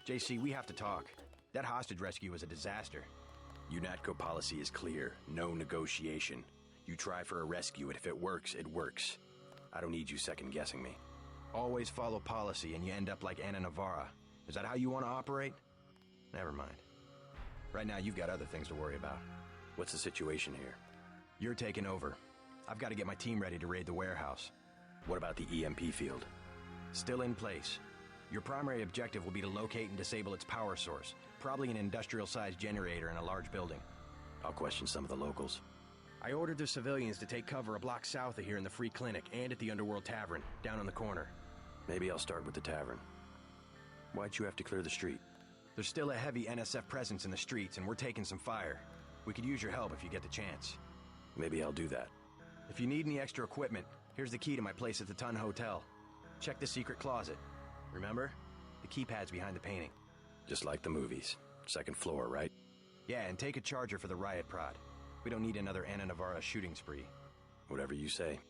JC, we have to talk. That hostage rescue was a disaster. UNATCO policy is clear. No negotiation. You try for a rescue, and if it works, it works. I don't need you second-guessing me. Always follow policy and you end up like Ana Navarra. Is that how you want to operate? Never mind. Right now, you've got other things to worry about. What's the situation here? You're taking over. I've got to get my team ready to raid the warehouse. What about the EMP field? Still in place. Your primary objective will be to locate and disable its power source, probably an industrial-sized generator in a large building. I'll question some of the locals. I ordered the civilians to take cover a block south of here in the Free Clinic and at the Underworld Tavern, down on the corner. Maybe I'll start with the tavern. Why'd you have to clear the street? There's still a heavy NSF presence in the streets, and we're taking some fire. We could use your help if you get the chance. Maybe I'll do that. If you need any extra equipment, here's the key to my place at the Tun Hotel. Check the secret closet. Remember? The keypad's behind the painting. Just like the movies. Second floor, right? Yeah, and take a charger for the riot prod. We don't need another Ana Navarra shooting spree. Whatever you say.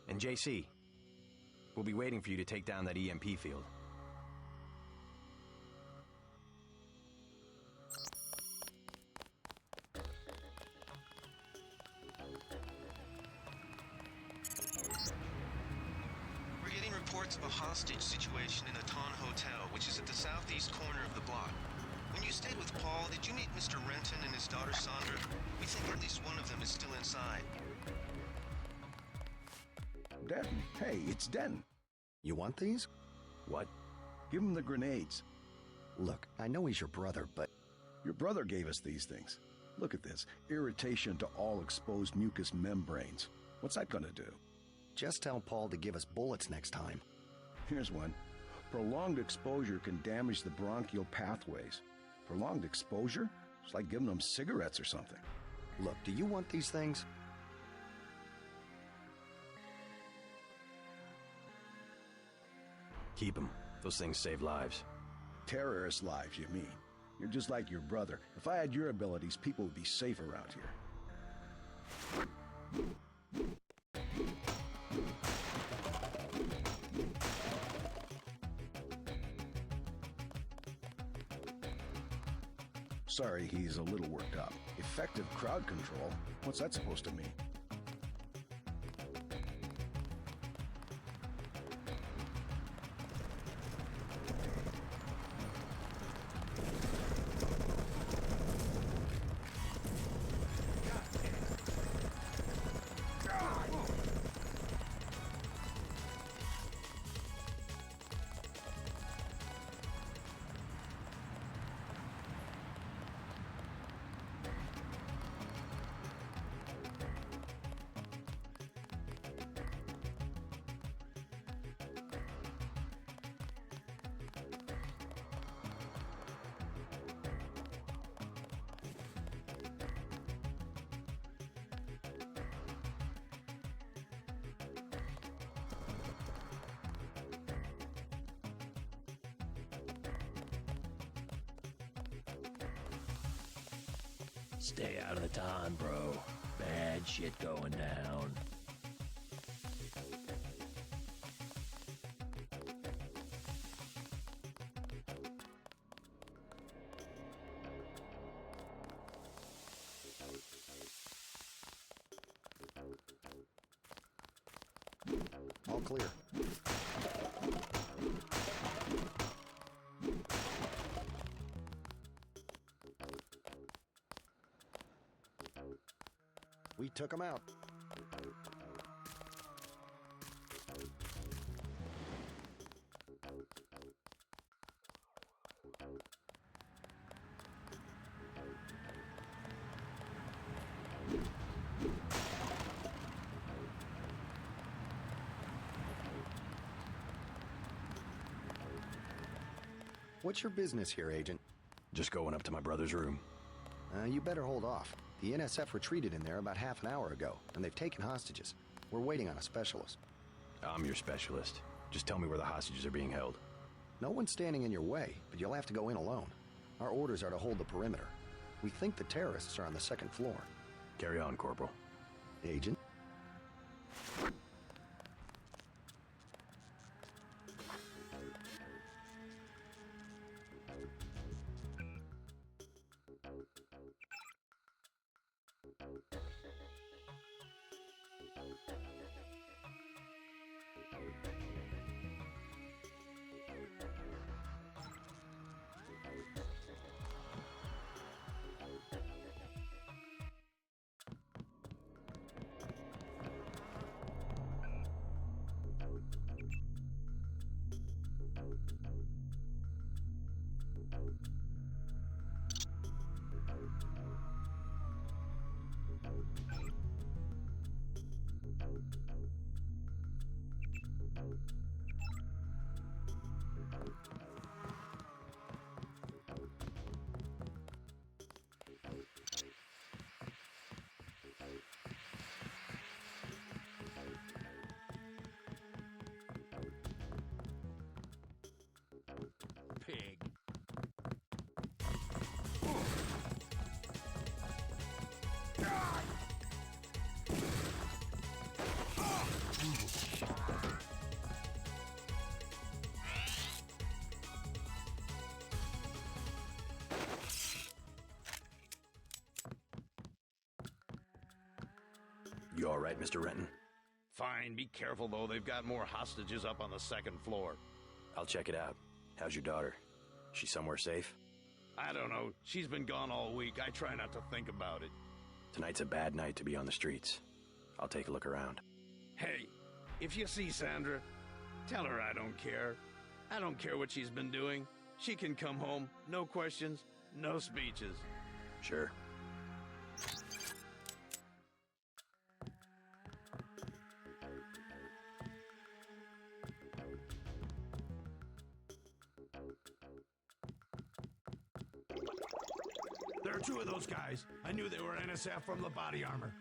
And JC, we'll be waiting for you to take down that EMP field. We're getting reports of a hostage situation in the Ton Hotel, which is at the southeast corner of the block. When you stayed with Paul, did you meet Mr. Renton and his daughter Sandra? We think at least one of them is still inside. Denton. Hey, it's Denton. You want these? What? Give him the grenades. Look, I know he's your brother, but... Your brother gave us these things. Look at this. Irritation to all exposed mucous membranes. What's that gonna do? Just tell Paul to give us bullets next time. Here's one. Prolonged exposure can damage the bronchial pathways. Prolonged exposure? It's like giving them cigarettes or something. Look, do you want these things? Keep them. Those things save lives. Terrorist lives, you mean? You're just like your brother. If I had your abilities, people would be safe around here. Sorry, he's a little worked up. Effective crowd control? What's that supposed to mean? Stay out of the time, bro. Bad shit going down. All clear. We took him out. What's your business here, Agent? Just going up to my brother's room. You better hold off. The NSF retreated in there about half an hour ago, and they've taken hostages. We're waiting on a specialist. I'm your specialist. Just tell me where the hostages are being held. No one's standing in your way, but you'll have to go in alone. Our orders are to hold the perimeter. We think the terrorists are on the second floor. Carry on, Corporal. Agent? Pig. You all right, Mr. Renton? Fine, be careful though. They've got more hostages up on the second floor. I'll check it out. How's your daughter? She somewhere safe? I don't know. She's been gone all week. I try not to think about it. Tonight's a bad night to be on the streets. I'll take a look around. Hey, if you see Sandra, tell her I don't care. I don't care what she's been doing. She can come home. No questions, no speeches. Sure. There are two of those guys. I knew they were NSF from the body armor.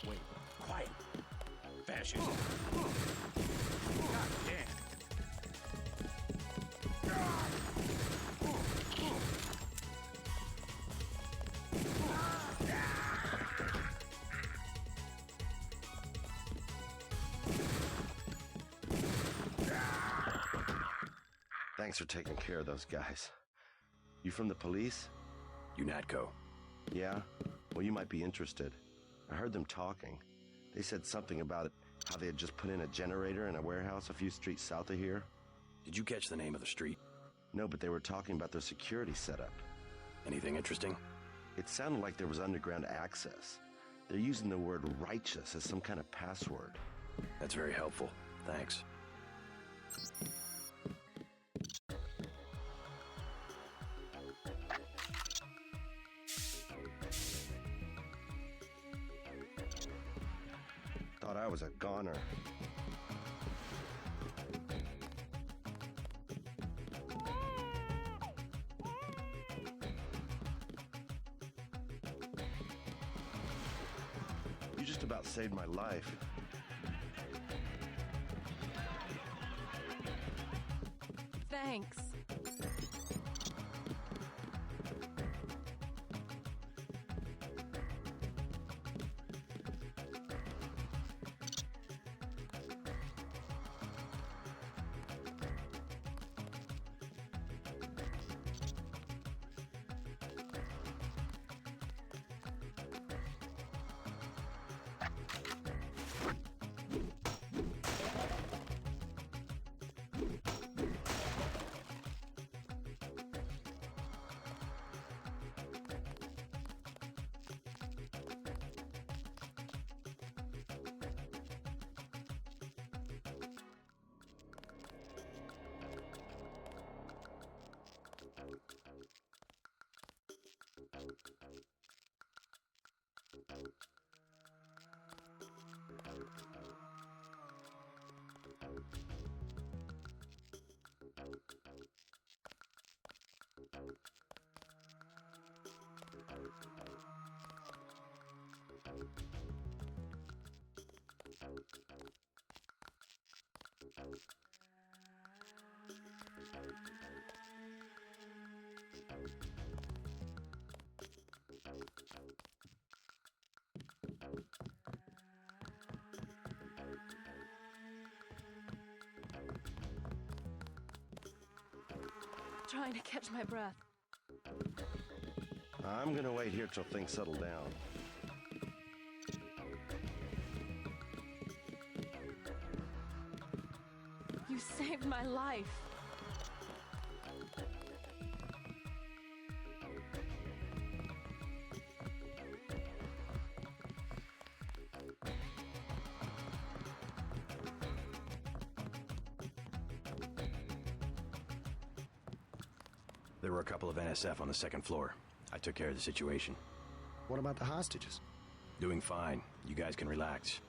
Wait, quiet. Fascist. God damn. Thanks for taking care of those guys. You from the police? UNATCO. Yeah? Well, you might be interested. I heard them talking. They said something about it, how they had just put in a generator in a warehouse a few streets south of here. Did you catch the name of the street? No, but they were talking about their security setup. Anything interesting? It sounded like there was underground access. They're using the word righteous as some kind of password. That's very helpful. Thanks. Thought I was a goner. You just about saved my life. Thanks. Trying to catch my breath. I'm gonna wait here till things settle down. You saved my life. There were a couple of NSF on the second floor. I took care of the situation. What about the hostages? Doing fine. You guys can relax.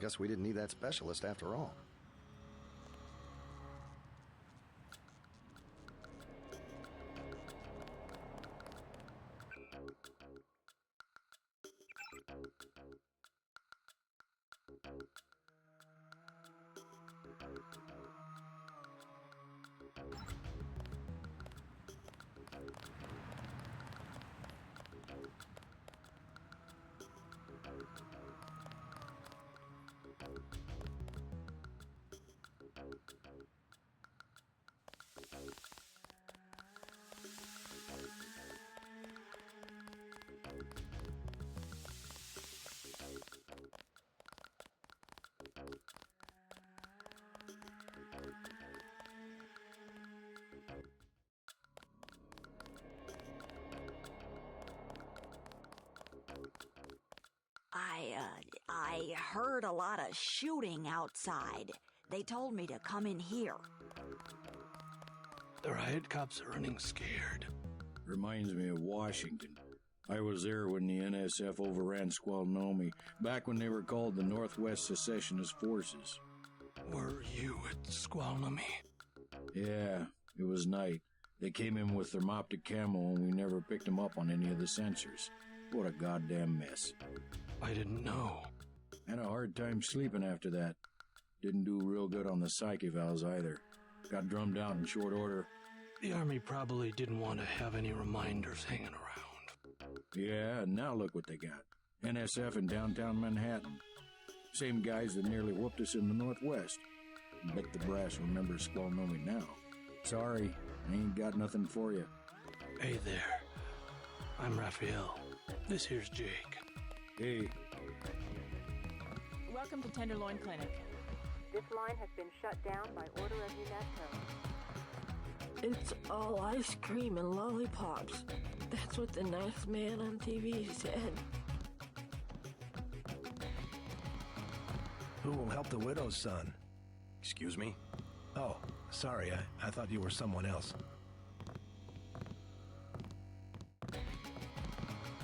Guess we didn't need that specialist after all. I heard a lot of shooting outside. They told me to come in here. The riot cops are running scared. Reminds me of Washington. I was there when the NSF overran Squalnomi, back when they were called the Northwest Secessionist Forces. Were you at Squalnomi? Yeah, it was night. They came in with thermoptic camo and we never picked them up on any of the sensors. What a goddamn mess. I didn't know. Had a hard time sleeping after that. Didn't do real good on the psych evals either. Got drummed out in short order. The Army probably didn't want to have any reminders hanging around. Yeah, and now look what they got. NSF in downtown Manhattan. Same guys that nearly whooped us in the Northwest. Bet the brass remembers Squalnomi now. Sorry, I ain't got nothing for you. Hey there. I'm Raphael. This here's Jake. Hey. Welcome to Tenderloin Clinic. This line has been shut down by order of UNESCO. It's all ice cream and lollipops. That's what the nice man on TV said. Who will help the widow's son? Excuse me? Oh, sorry, I thought you were someone else.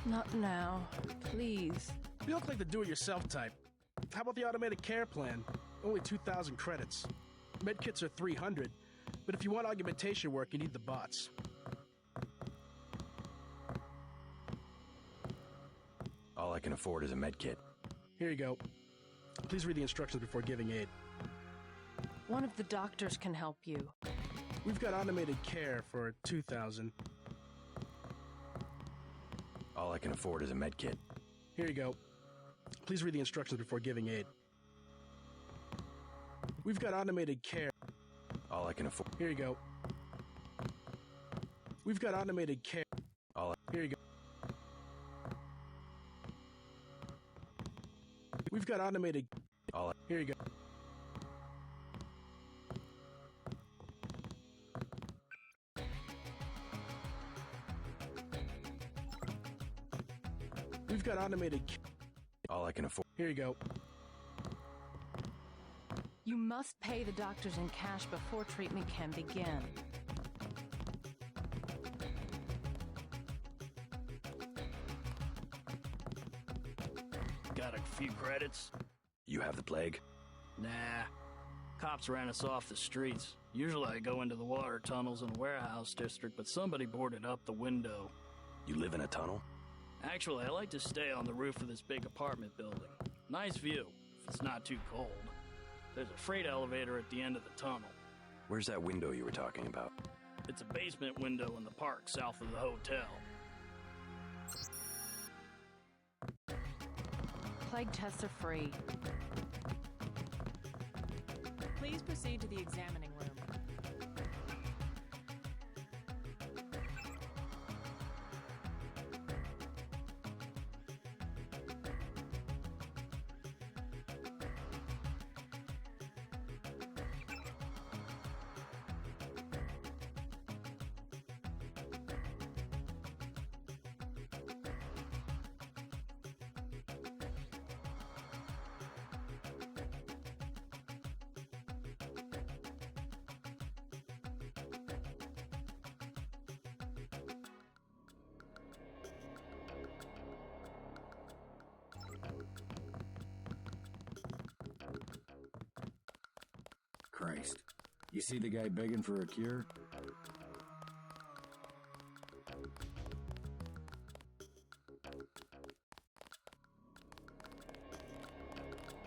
Not now. Please. You look like the do-it-yourself type. How about the automated care plan? Only 2,000 credits. Medkits are 300, but if you want augmentation work, you need the bots. All I can afford is a medkit. Here you go. Please read the instructions before giving aid. One of the doctors can help you. We've got automated care for 2,000. All I can afford is a medkit. Here you go. Please read the instructions before giving aid. We've got automated care. All I can afford. Here you go. We've got automated care. Here you go. We've got automated. Here you go. We've got automated. All I can afford. Here you go. You must pay the doctors in cash before treatment can begin. Got a few credits? You have the plague? Nah. Cops ran us off the streets. Usually I go into the water tunnels in the warehouse district, but somebody boarded up the window. You live in a tunnel? Actually, I like to stay on the roof of this big apartment building. Nice view, if it's not too cold. There's a freight elevator at the end of the tunnel. Where's that window you were talking about? It's a basement window in the park south of the hotel. Plague tests are free. Please proceed to the examining room. You see the guy begging for a cure?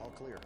All clear.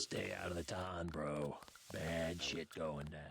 Stay out of the ton, bro. Bad shit going down.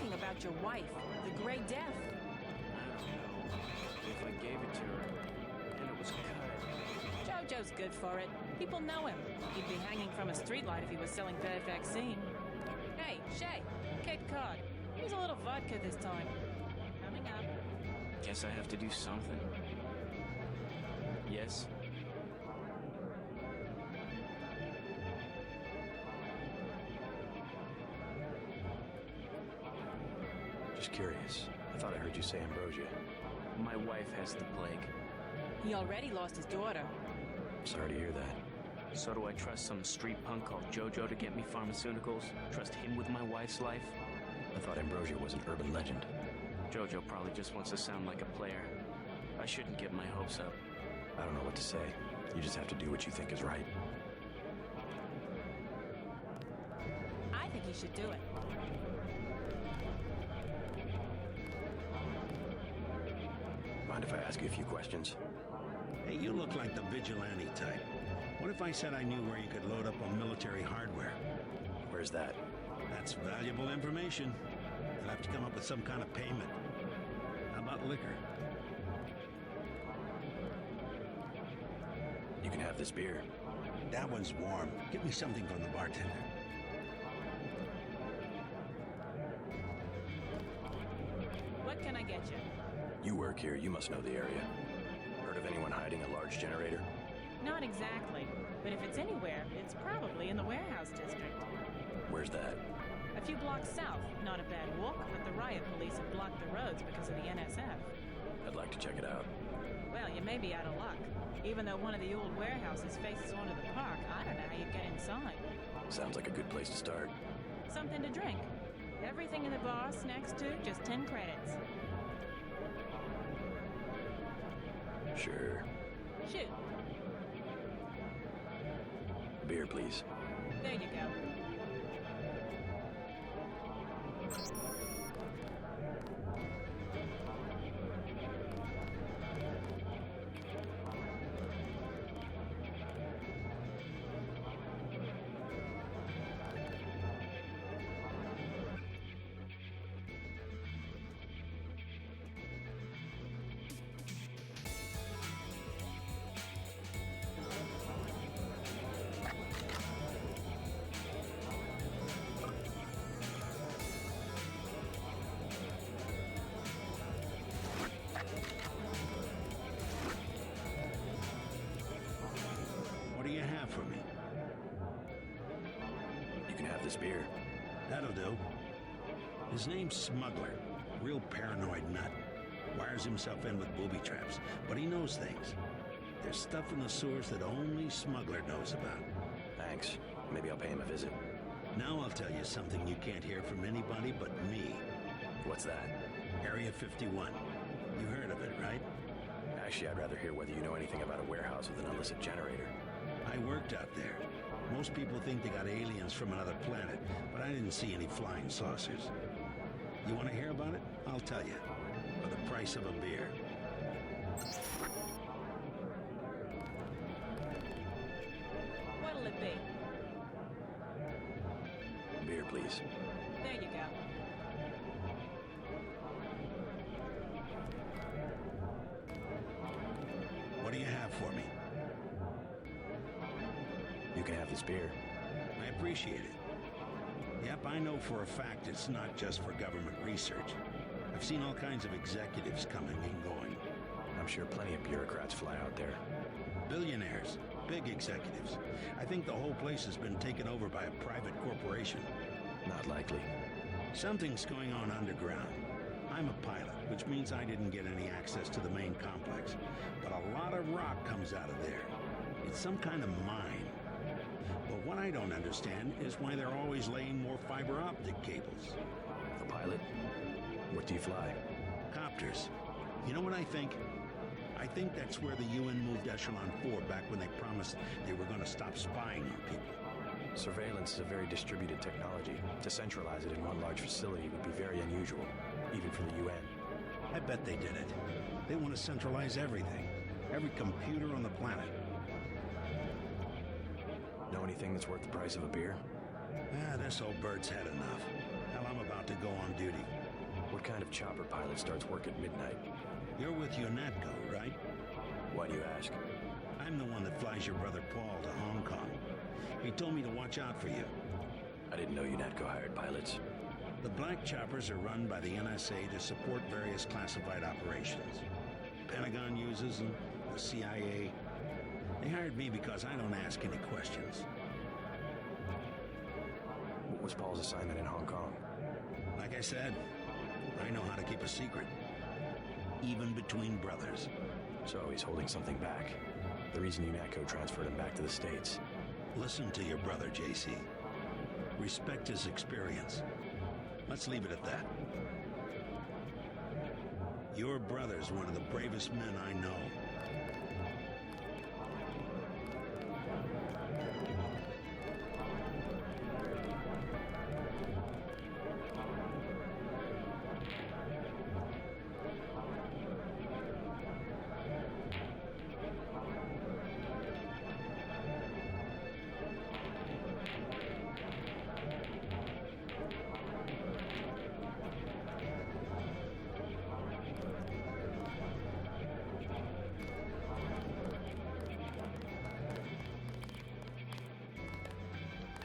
About your wife, the Grey Death. I don't know. If I gave it to her, and it was cut. Jojo's good for it. People know him. He'd be hanging from a streetlight if he was selling bad vaccine. Hey, Shay, Cape Cod. Here's a little vodka this time. Coming up. Guess I have to do something. Yes? Just curious. I thought I heard you say Ambrosia. My wife has the plague. He already lost his daughter. Sorry to hear that. So do I trust some street punk called Jojo to get me pharmaceuticals? Trust him with my wife's life? I thought Ambrosia was an urban legend. Jojo probably just wants to sound like a player. I shouldn't get my hopes up. I don't know what to say. You just have to do what you think is right. I think he should do it. Mind if I ask you a few questions? Hey, you look like the vigilante type. What if I said I knew where you could load up on military hardware? Where's that? That's valuable information. You'll have to come up with some kind of payment. How about liquor? You can have this beer. That one's warm. Get me something from the bartender. What can I get you? You work here, you must know the area. Heard of anyone hiding a large generator? Not exactly, but if it's anywhere, it's probably in the warehouse district. Where's that? A few blocks south. Not a bad walk, but the riot police have blocked the roads because of the NSF. I'd like to check it out. Well, you may be out of luck. Even though one of the old warehouses faces onto the park, I don't know how you'd get inside. Sounds like a good place to start. Something to drink. Everything in the bar, snacks too, just 10 credits. Sure. Shoot. Beer, please. There you go. What do you have for me? You can have this beer. That'll do. His name's Smuggler. Real paranoid nut. Wires himself in with booby traps, but he knows things. There's stuff in the sewers that only Smuggler knows about. Thanks. Maybe I'll pay him a visit. Now I'll tell you something you can't hear from anybody but me. What's that? Area 51. You heard of it, right? Actually, I'd rather hear whether you know anything about a warehouse with an illicit generator. I worked out there. Most people think they got aliens from another planet, but I didn't see any flying saucers. You want to hear about it? I'll tell you. For the price of a beer. What'll it be? Beer, please. There you go. What do you have for me? You can have this beer. I appreciate it. Yep, I know for a fact it's not just for government research. I've seen all kinds of executives coming and going. I'm sure plenty of bureaucrats fly out there. Billionaires, big executives. I think the whole place has been taken over by a private corporation. Not likely. Something's going on underground. I'm a pilot, which means I didn't get any access to the main complex. But a lot of rock comes out of there. It's some kind of mine. But what I don't understand is why they're always laying more fiber optic cables. A pilot? What do you fly? Copters. You know what I think? I think that's where the UN moved Echelon 4 back when they promised they were going to stop spying on people. Surveillance is a very distributed technology. To centralize it in one large facility would be very unusual, even for the UN. I bet they did it. They want to centralize everything. Every computer on the planet. Know anything that's worth the price of a beer? This old bird's had enough. Hell, I'm about to go on duty. What kind of chopper pilot starts work at midnight? You're with UNATCO, right? Why do you ask? I'm the one that flies your brother Paul to Hong Kong. He told me to watch out for you. I didn't know UNATCO hired pilots. The black choppers are run by the NSA to support various classified operations. Pentagon uses them, the CIA. They hired me because I don't ask any questions. What was Paul's assignment in Hong Kong? Like I said, I know how to keep a secret. Even between brothers. So he's holding something back. The reason UNATCO transferred him back to the States. Listen to your brother, JC. Respect his experience. Let's leave it at that. Your brother's one of the bravest men I know.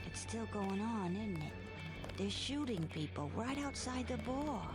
It's still going on, isn't it? They're shooting people right outside the bar.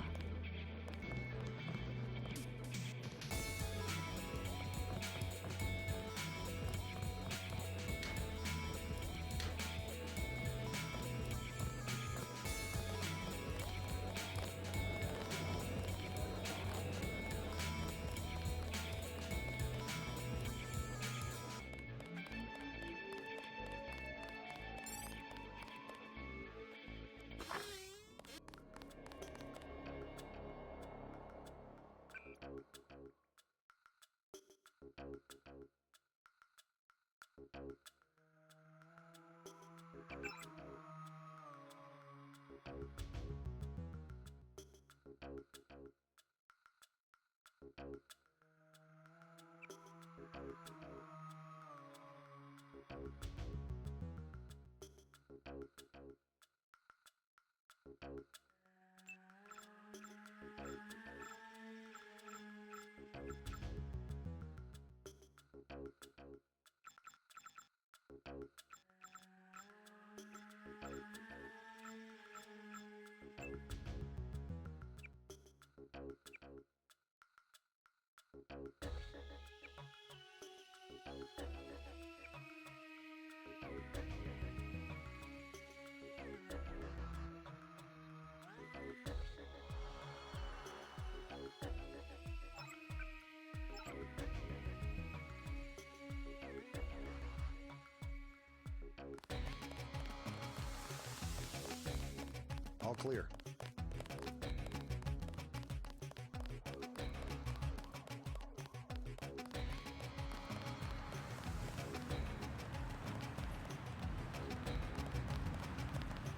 All clear.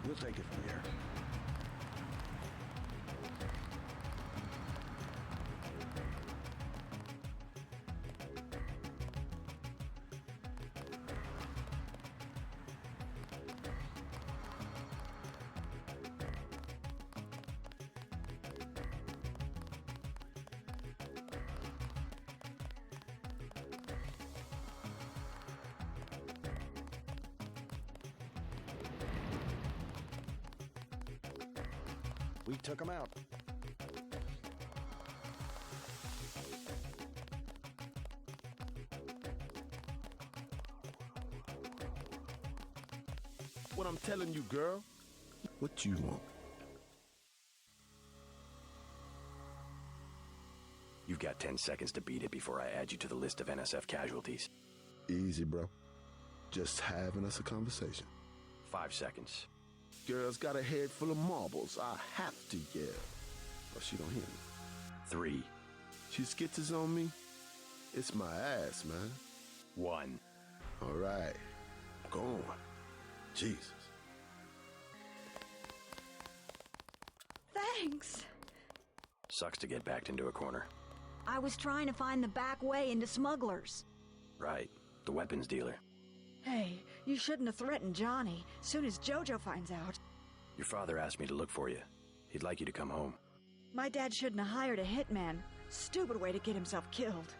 We'll take it from here. We took them out. What I'm telling you, girl. What you want? You've got 10 seconds to beat it before I add you to the list of NSF casualties. Easy, bro. Just having us a conversation. 5 seconds. Girl's got a head full of marbles. I have to yell. Or she don't hear me. 3. She skitzes on me. It's my ass, man. 1. All right. Go on. Jesus. Thanks. Sucks to get backed into a corner. I was trying to find the back way into smugglers. Right. The weapons dealer. Hey, you shouldn't have threatened Johnny. Soon as Jojo finds out. Your father asked me to look for you. He'd like you to come home. My dad shouldn't have hired a hitman. Stupid way to get himself killed.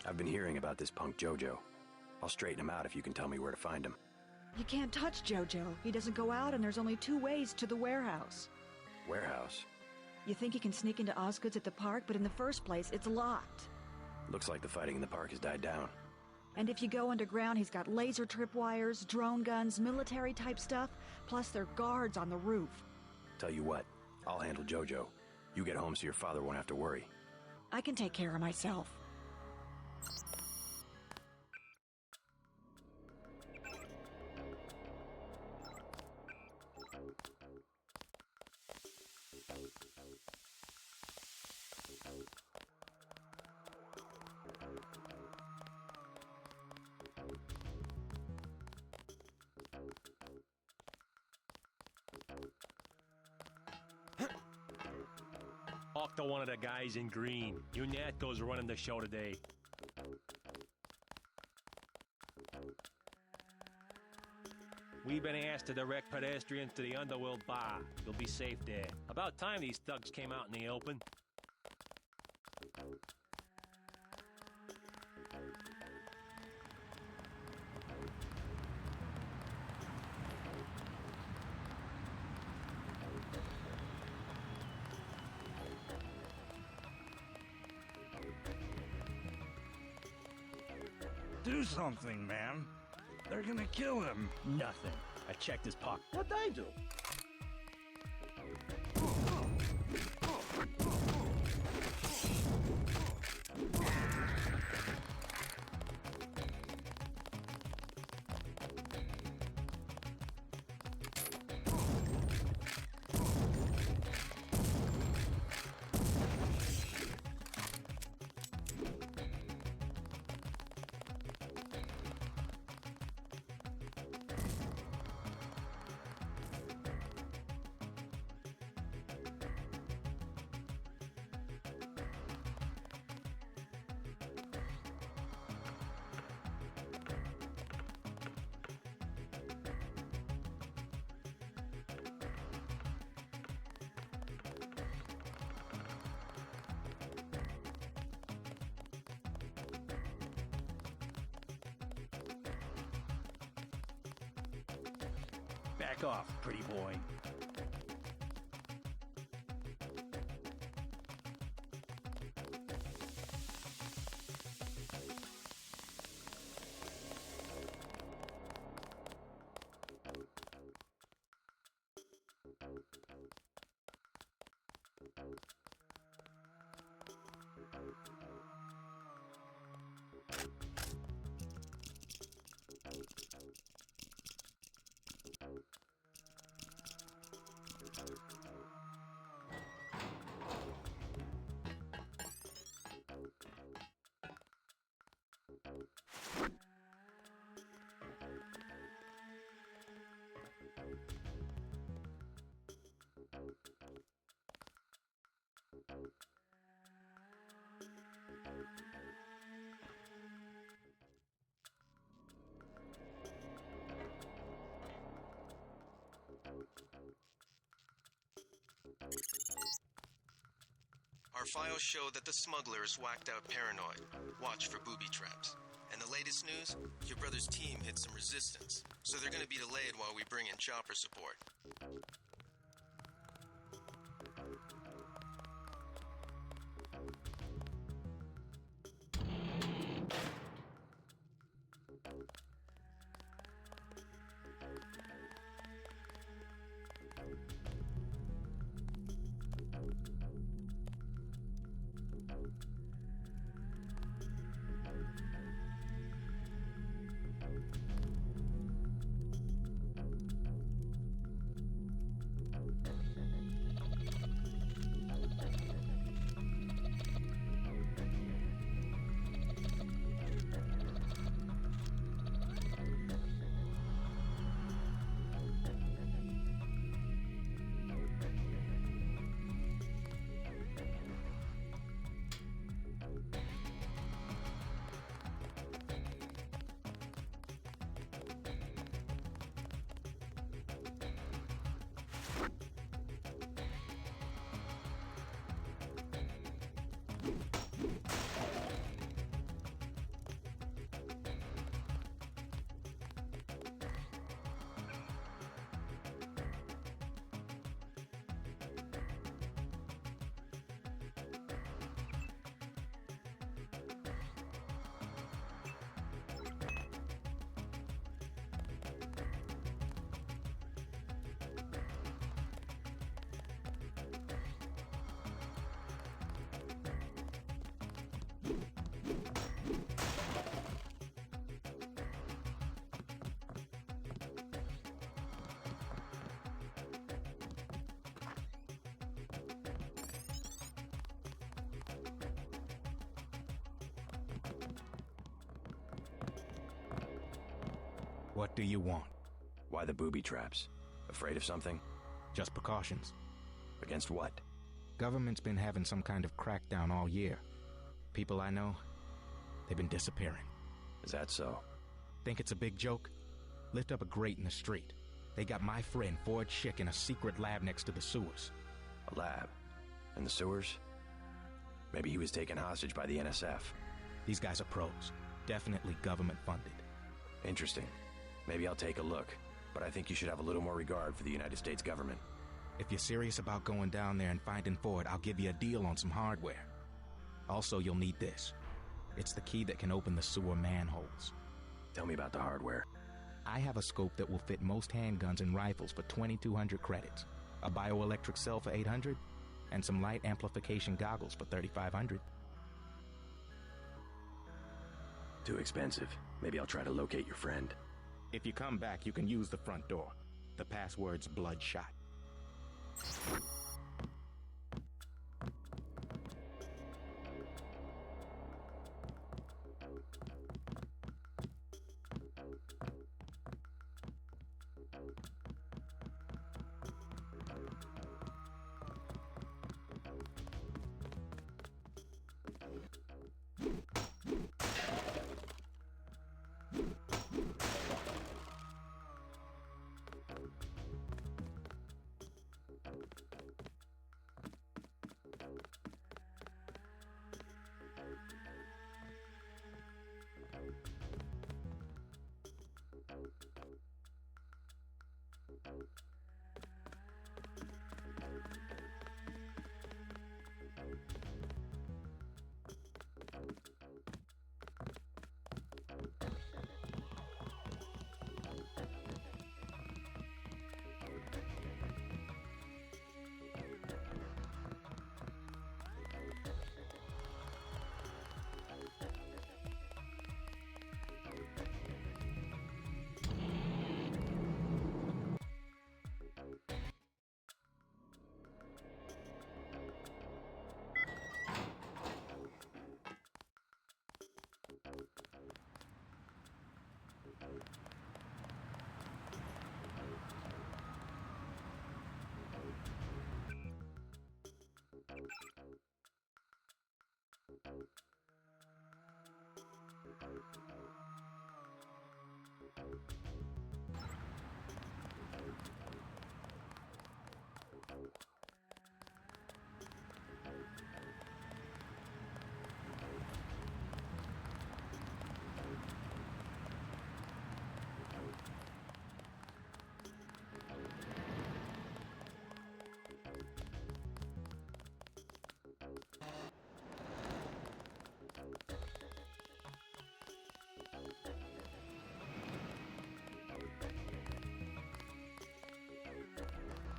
I've been hearing about this punk Jojo. I'll straighten him out if you can tell me where to find him. You can't touch Jojo. He doesn't go out, and there's only 2 ways to the warehouse. Warehouse? You think you can sneak into Osgood's at the park, but in the first place, it's locked. Looks like the fighting in the park has died down. And if you go underground, he's got laser tripwires, drone guns, military-type stuff, plus there are guards on the roof. Tell you what, I'll handle Jojo. You get home so your father won't have to worry. I can take care of myself. Talk to one of the guys in green. Unato's running the show today. We've been asked to direct pedestrians to the Underworld Bar. You'll be safe there. About time these thugs came out in the open. Do something, man. They're gonna kill him. Nothing. I checked his pocket. What'd I do? Back off, pretty boy. Our files show that the smuggler is whacked out paranoid. Watch for booby traps. And the latest news? Your brother's team hit some resistance, so they're gonna be delayed while we bring in chopper support. What do you want? Why the booby traps? Afraid of something? Just precautions. Against what? Government's been having some kind of crackdown all year. People I know, they've been disappearing. Is that so? Think it's a big joke? Lift up a grate in the street. They got my friend Ford Schick in a secret lab next to the sewers. A lab? In the sewers? Maybe he was taken hostage by the NSF. These guys are pros. Definitely government funded. Interesting. Maybe I'll take a look. But I think you should have a little more regard for the United States government. If you're serious about going down there and finding Ford, I'll give you a deal on some hardware. Also, you'll need this. It's the key that can open the sewer manholes. Tell me about the hardware. I have a scope that will fit most handguns and rifles for 2,200 credits, a bioelectric cell for 800, and some light amplification goggles for 3,500. Too expensive. Maybe I'll try to locate your friend. If you come back, you can use the front door. The password's Bloodshot.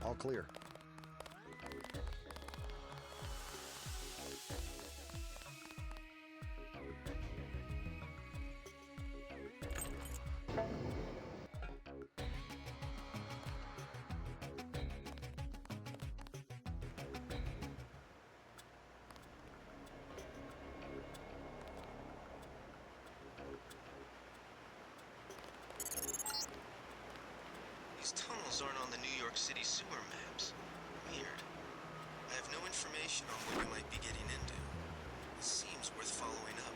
All clear. These tunnels aren't on the New York City sewer maps. Weird. I have no information on what you might be getting into. It seems worth following up.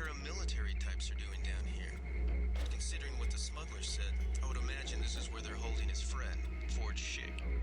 paramilitary types are doing down here. Considering what the smuggler said, I would imagine this is where they're holding his friend, Forge Shig.